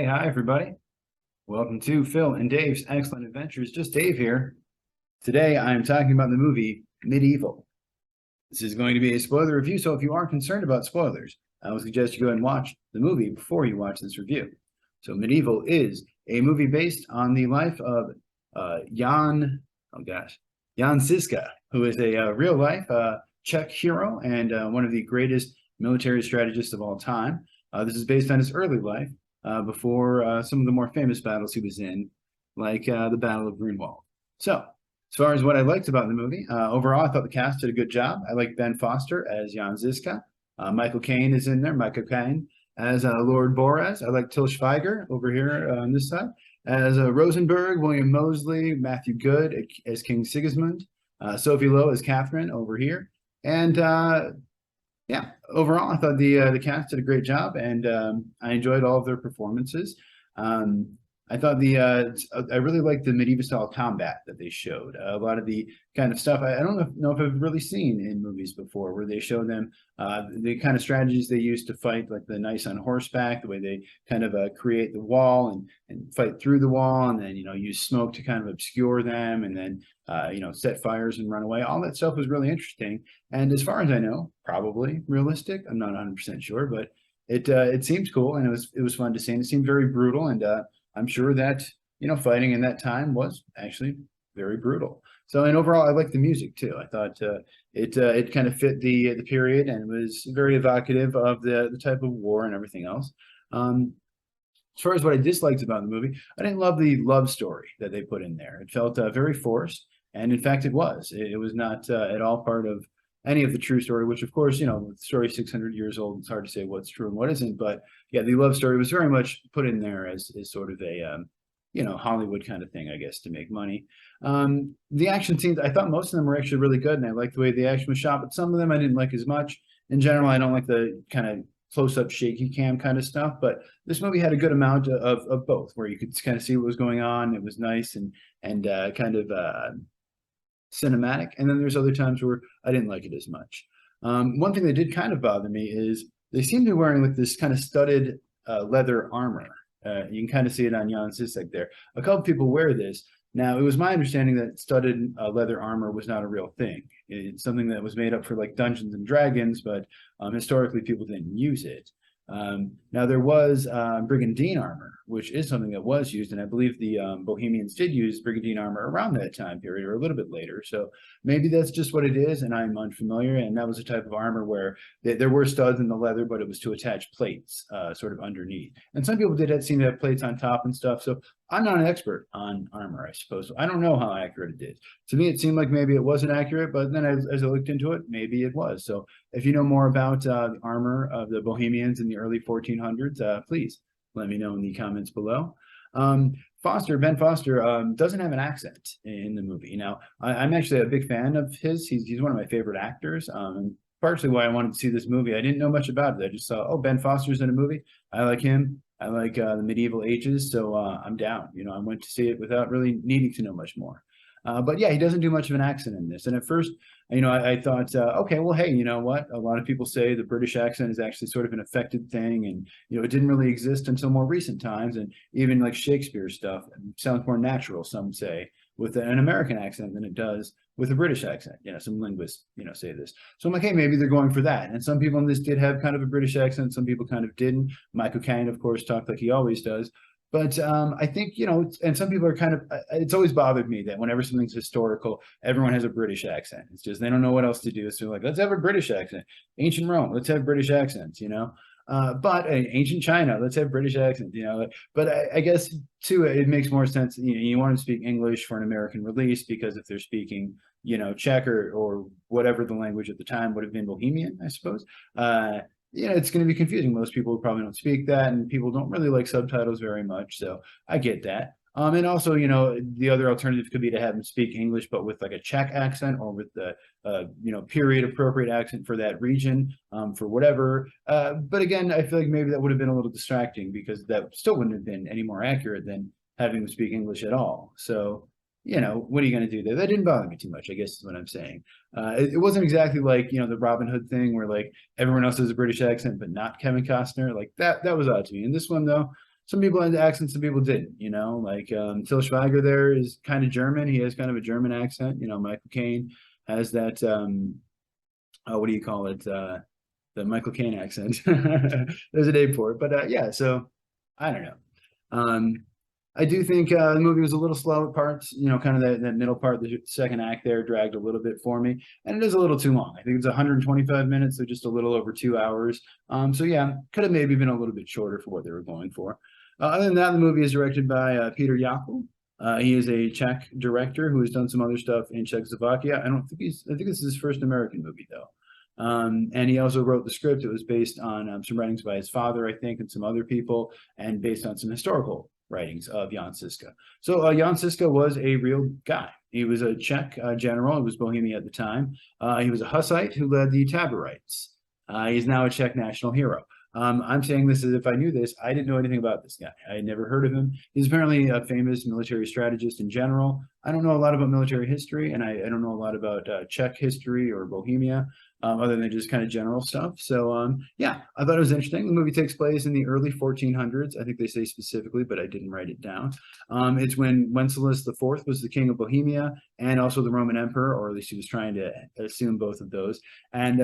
Hey, hi everybody. Welcome to Phil and Dave's Excellent Adventures. Just Dave here. Today I am talking about the movie Medieval. This is going to be a spoiler review, so if you are concerned about spoilers, I would suggest you go ahead and watch the movie before you watch this review. So Medieval is a movie based on the life of Jan Žižka, who is a real life Czech hero and one of the greatest military strategists of all time. This is based on his early life. Before some of the more famous battles he was in, like the Battle of Grunwald. So, as far as what I liked about the movie, overall, I thought the cast did a good job. I liked Ben Foster as Jan Žižka. Michael Caine is in there, Michael Caine as Lord Boraz. I like Til Schweiger over here on this side as Rosenberg, William Moseley, Matthew Good as King Sigismund, Sophie Lowe as Catherine over here. And yeah, overall, I thought the cast did a great job, and I enjoyed all of their performances. I thought I really liked the medieval style combat that they showed. A lot of the kind of stuff I don't know if I've really seen in movies before, where they show them the kind of strategies they use to fight, like the knights on horseback, the way they kind of create the wall and fight through the wall, and then use smoke to kind of obscure them, and then set fires and run away. All that stuff was really interesting, and as far as I know, probably realistic. I'm not 100% sure, but it seems cool, and it was fun to see. And it seemed very brutal, and I'm sure that fighting in that time was actually very brutal. So, and overall, I liked the music too. I thought it kind of fit the period, and it was very evocative of the type of war and everything else. As far as what I disliked about the movie, I didn't love the love story that they put in there. It felt very forced, and in fact, it was. It was not at all part of any of the true story, which of course, the story is 600 years old. It's hard to say what's true and what isn't, but yeah, the love story was very much put in there as sort of a, Hollywood kind of thing, I guess, to make money. The action scenes, I thought most of them were actually really good, and I liked the way the action was shot, but some of them I didn't like as much. In general, I don't like the kind of close-up shaky cam kind of stuff, but this movie had a good amount of both, where you could kind of see what was going on. It was nice and kind of cinematic, and then there's other times where I didn't like it as much. One thing that did kind of bother me is they seem to be wearing like this kind of studded leather armor. You can kind of see it on Jan Žižka there. A couple people wear this. Now, it was my understanding that studded leather armor was not a real thing. It's something that was made up for like Dungeons and Dragons, but historically people didn't use it. Now there was brigandine armor, which is something that was used, and I believe the Bohemians did use brigandine armor around that time period or a little bit later. So maybe that's just what it is, and I'm unfamiliar. And that was a type of armor where there were studs in the leather, but it was to attach plates sort of underneath. And some people did seem to have plates on top and stuff. So I'm not an expert on armor, I suppose. So I don't know how accurate it is. To me, it seemed like maybe it wasn't accurate, but then as I looked into it, maybe it was. So if you know more about the armor of the Bohemians in the early 1400s, please let me know in the comments below. Ben Foster doesn't have an accent in the movie. Now, I'm actually a big fan of his. He's one of my favorite actors. And partially why I wanted to see this movie. I didn't know much about it. I just saw, oh, Ben Foster's in a movie. I like him. I like the medieval ages, so I'm down. I went to see it without really needing to know much more. But yeah, he doesn't do much of an accent in this. And at first, I thought, okay, well, hey, you know what? A lot of people say the British accent is actually sort of an affected thing, and it didn't really exist until more recent times. And even like Shakespeare stuff sounds more natural, some say, with an American accent than it does with a British accent. Some linguists, say this. So I'm like, hey, maybe they're going for that. And some people in this did have kind of a British accent. Some people kind of didn't. Michael Caine, of course, talked like he always does. But I think, and some people are kind of, it's always bothered me that whenever something's historical, everyone has a British accent. It's just, they don't know what else to do. So like, let's have a British accent. Ancient Rome, let's have British accents, but ancient China, let's have British accents, but I guess too, it makes more sense. You want to speak English for an American release, because if they're speaking, Czech or whatever the language at the time would have been, Bohemian, I suppose, it's going to be confusing. Most people probably don't speak that, and people don't really like subtitles very much. So I get that. And also, the other alternative could be to have them speak English, but with like a Czech accent, or with the, period appropriate accent for that region, for whatever. But again, I feel like maybe that would have been a little distracting, because that still wouldn't have been any more accurate than having them speak English at all. So, what are you going to do there? That didn't bother me too much, I guess is what I'm saying. It wasn't exactly like, the Robin Hood thing where like everyone else has a British accent, but not Kevin Costner. Like that was odd to me. And this one, though, some people had the accent, some people didn't, like Till Schweiger there is kind of German. He has kind of a German accent. Michael Caine has that, what do you call it? The Michael Caine accent. There's a name for it. But yeah, so I don't know. I do think the movie was a little slow at parts, kind of that middle part, the second act there dragged a little bit for me. And it is a little too long. I think it's 125 minutes, so just a little over 2 hours. So yeah, could have maybe been a little bit shorter for what they were going for. Other than that, the movie is directed by Petr Jákl. He is a Czech director who has done some other stuff in Czechoslovakia. I think this is his first American movie though. And he also wrote the script. It was based on some writings by his father, I think, and some other people, and based on some historical writings of Jan Žižka. So Jan Žižka was a real guy. He was a Czech general. He was Bohemian at the time. He was a Hussite who led the Taborites. He's now a Czech national hero. I'm saying this as if I knew this. I didn't know anything about this guy. I had never heard of him. He's apparently a famous military strategist in general. I don't know a lot about military history, and I don't know a lot about Czech history or Bohemia, other than just kind of general stuff. So yeah, I thought it was interesting. The movie takes place in the early 1400s. I think they say specifically, but I didn't write it down. It's when Wenceslas IV was the king of Bohemia and also the Roman emperor, or at least he was trying to assume both of those. And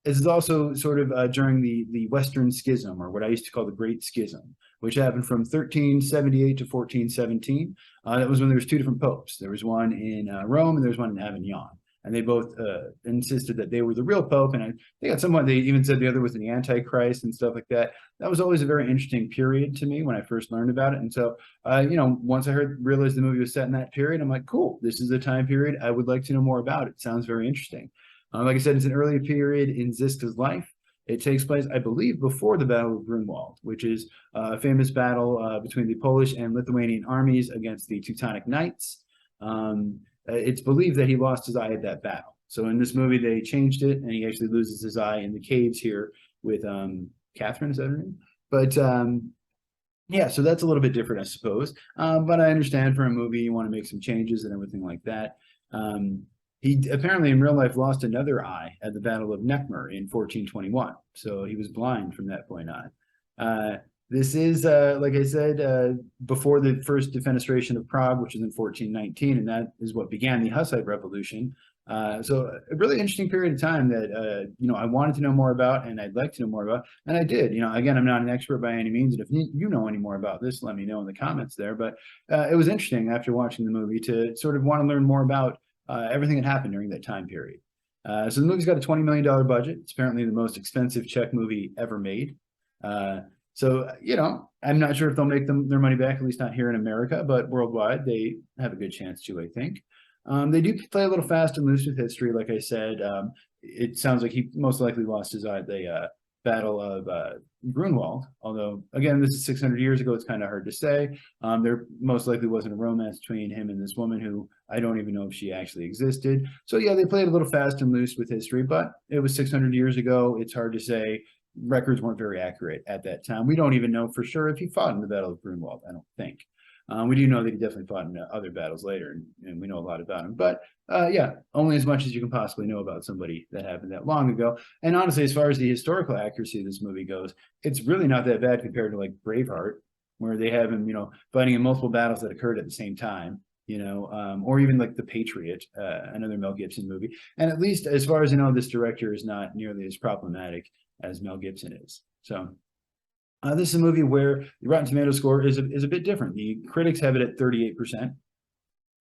this is also sort of during the Western Schism, or what I used to call the Great Schism, which happened from 1378 to 1417. That was when there was two different popes. There was one in Rome and there was one in Avignon. And they both insisted that they were the real pope. And I think at some point they even said the other was the Antichrist and stuff like that. That was always a very interesting period to me when I first learned about it. And so, once I realized the movie was set in that period, I'm like, cool, this is a time period I would like to know more about. It sounds very interesting. Like I said, it's an early period in Žižka's life. It takes place, I believe, before the Battle of Grunwald, which is a famous battle between the Polish and Lithuanian armies against the Teutonic Knights. It's believed that he lost his eye at that battle. So in this movie, they changed it, and he actually loses his eye in the caves here with Catherine, is that her name? But yeah, so that's a little bit different, I suppose. But I understand for a movie, you want to make some changes and everything like that. He apparently in real life lost another eye at the Battle of Neckmer in 1421. So he was blind from that point on. This is, like I said, before the first defenestration of Prague, which is in 1419, and that is what began the Hussite Revolution. So a really interesting period of time that, I wanted to know more about, and I'd like to know more about, and I did. Again, I'm not an expert by any means, and if you know any more about this, let me know in the comments there. But it was interesting after watching the movie to sort of want to learn more about everything that happened during that time period. So the movie's got a $20 million budget. It's apparently the most expensive Czech movie ever made. So, I'm not sure if they'll make their money back, at least not here in America, but worldwide, they have a good chance to, I think. They do play a little fast and loose with history. Like I said, it sounds like he most likely lost his eye at the Battle of Grunwald, although, again, this is 600 years ago. It's kind of hard to say. There most likely wasn't a romance between him and this woman who I don't even know if she actually existed. So, yeah, they played a little fast and loose with history, but it was 600 years ago. It's hard to say. Records weren't very accurate at that time. We don't even know for sure if he fought in the Battle of Grunwald, I don't think. We do know that he definitely fought in other battles later, and we know a lot about him. But yeah, only as much as you can possibly know about somebody that happened that long ago. And honestly, as far as the historical accuracy of this movie goes, it's really not that bad compared to like Braveheart, where they have him, fighting in multiple battles that occurred at the same time. Or even like The Patriot, another Mel Gibson movie. And at least as far as I know, this director is not nearly as problematic as Mel Gibson is. So this is a movie where the Rotten Tomatoes score is a bit different. The critics have it at 38%,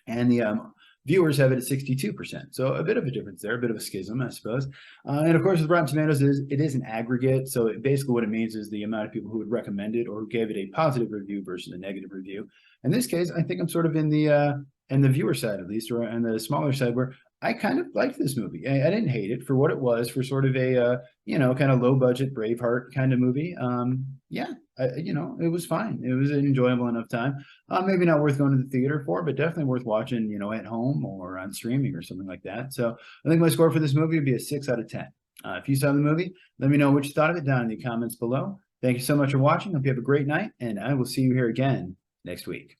and the viewers have it at 62%. So a bit of a difference there, a bit of a schism, I suppose. And of course, with Rotten Tomatoes, it is an aggregate. So basically what it means is the amount of people who would recommend it or who gave it a positive review versus a negative review. In this case, I think I'm sort of in the viewer side, at least, or on the smaller side, where I kind of liked this movie. I didn't hate it for what it was, for sort of a, kind of low budget Braveheart kind of movie. Yeah, it was fine. It was an enjoyable enough time. Maybe not worth going to the theater for, but definitely worth watching, at home or on streaming or something like that. So I think my score for this movie would be a 6 out of 10. If you saw the movie, let me know what you thought of it down in the comments below. Thank you so much for watching. Hope you have a great night, and I will see you here again next week.